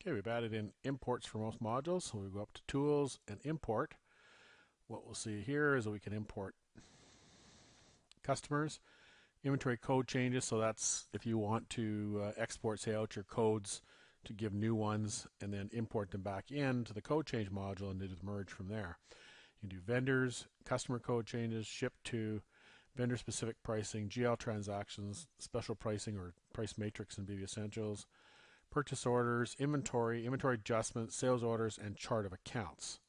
Okay, we've added in imports for most modules, so we go up to Tools and Import. What we'll see here is that we can import customers, inventory code changes, so that's if you want to export, say, out your codes to give new ones and then import them back into the code change module and do the merge from there. You can do vendors, customer code changes, ship to, vendor specific pricing, GL transactions, special pricing or price matrix in BVEssentials, purchase orders, inventory adjustments, sales orders, and chart of accounts.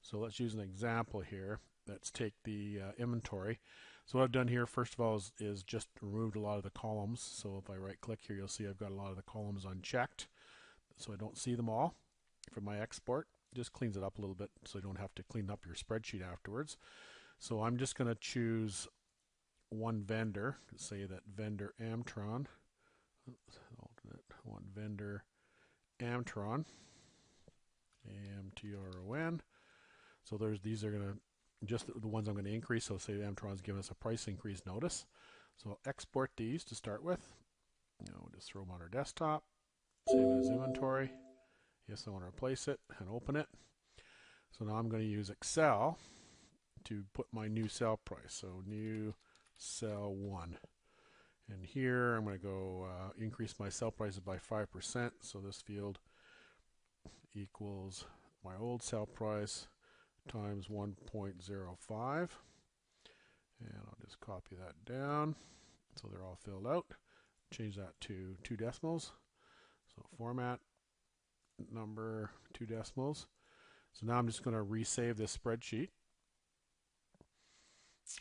So let's use an example here. Let's take the inventory. So what I've done here, first of all, is just removed a lot of the columns. So if I right click here, you'll see I've got a lot of the columns unchecked, so I don't see them all. For my export, it just cleans it up a little bit so you don't have to clean up your spreadsheet afterwards. So I'm just going to choose one vendor, say that vendor Amtron. Alternate one vendor Amtron, AMTRON. So these are going to just the ones I'm going to increase. So say Amtron's given us a price increase notice. So I'll export these to start with. We'll just throw them on our desktop. Save it as inventory. Yes, I want to replace it and open it. So now I'm going to use Excel to put my new sell price. So new sell 1. And here I'm going to go increase my sell prices by 5%. So this field equals my old sell price times 1.05. And I'll just copy that down so they're all filled out. Change that to 2 decimals. So format, number, 2 decimals. So now I'm just going to resave this spreadsheet.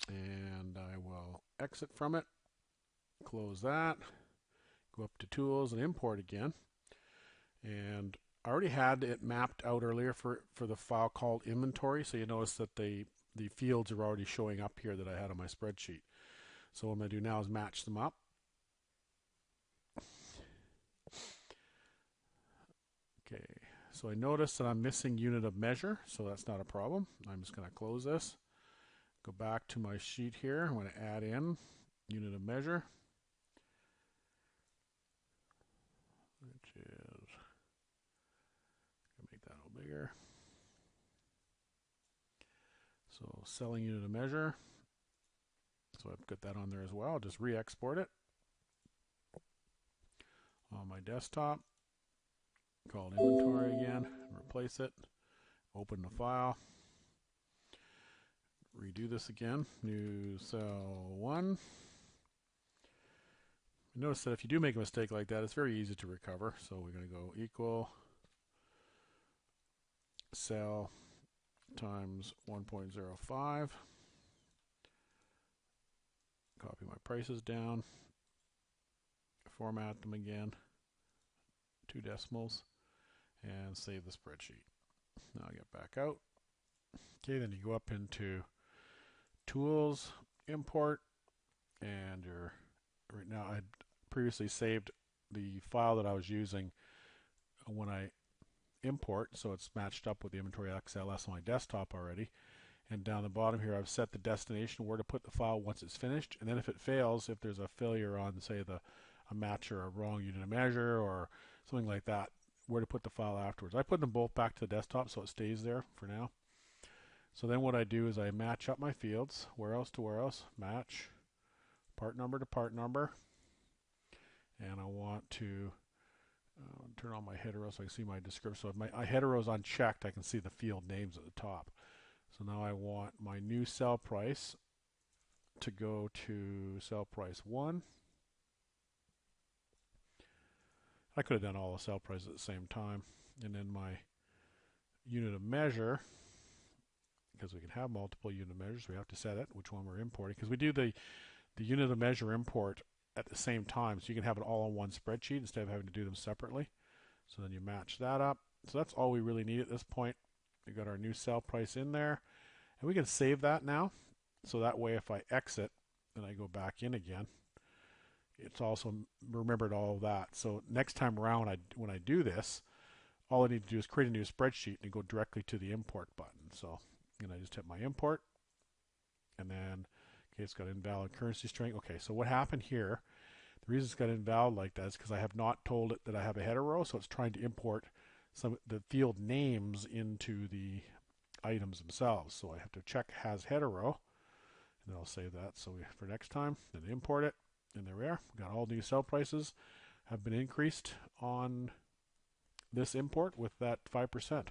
And I will exit from it. Close that, go up to Tools and Import again. And I already had it mapped out earlier for the file called inventory, so you notice that the fields are already showing up here that I had on my spreadsheet. So what I'm going to do now is match them up. Okay, so I notice that I'm missing unit of measure, so that's not a problem. I'm just going to close this, go back to my sheet here. I'm going to add in unit of measure, which is, make that a little bigger. So selling unit of measure. So I've got that on there as well. I'll just re-export it on my desktop. Call it inventory again. Replace it. Open the file. Redo this again. New cell 1. Notice that if you do make a mistake like that, it's very easy to recover. So we're going to go equal cell times 1.05. Copy my prices down. Format them again. 2 decimals. And save the spreadsheet. Now I get back out. Okay, then you go up into Tools, Import, and right now I previously saved the file that I was using when I import, so it's matched up with the inventory XLS on my desktop already. And down the bottom here, I've set the destination where to put the file once it's finished. And then if it fails, if there's a failure on, say, a match or a wrong unit of measure or something like that, where to put the file afterwards. I put them both back to the desktop so it stays there for now. So then what I do is I match up my fields, warehouse to warehouse, match, part number to part number. And I want to turn on my header row so I can see my description. So if my header row is unchecked, I can see the field names at the top. So now I want my new sell price to go to sell price 1. I could have done all the sell prices at the same time. And then my unit of measure, because we can have multiple unit measures, we have to set it, which one we're importing. Because we do the unit of measure import at the same time, so you can have it all on one spreadsheet instead of having to do them separately. So then you match that up. So that's all we really need at this point. We've got our new sell price in there. And we can save that now. So that way if I exit and I go back in again, it's also remembered all of that. So next time around when I do this, all I need to do is create a new spreadsheet and go directly to the import button. So I just hit my import, and then okay, it's got invalid currency string. Okay, so what happened here, the reason it's got invalid like that is because I have not told it that I have a header row, so it's trying to import some the field names into the items themselves. So I have to check has hetero, and I'll save that so for next time, then import it, and there we are. We got all these sell prices have been increased on this import with that 5%.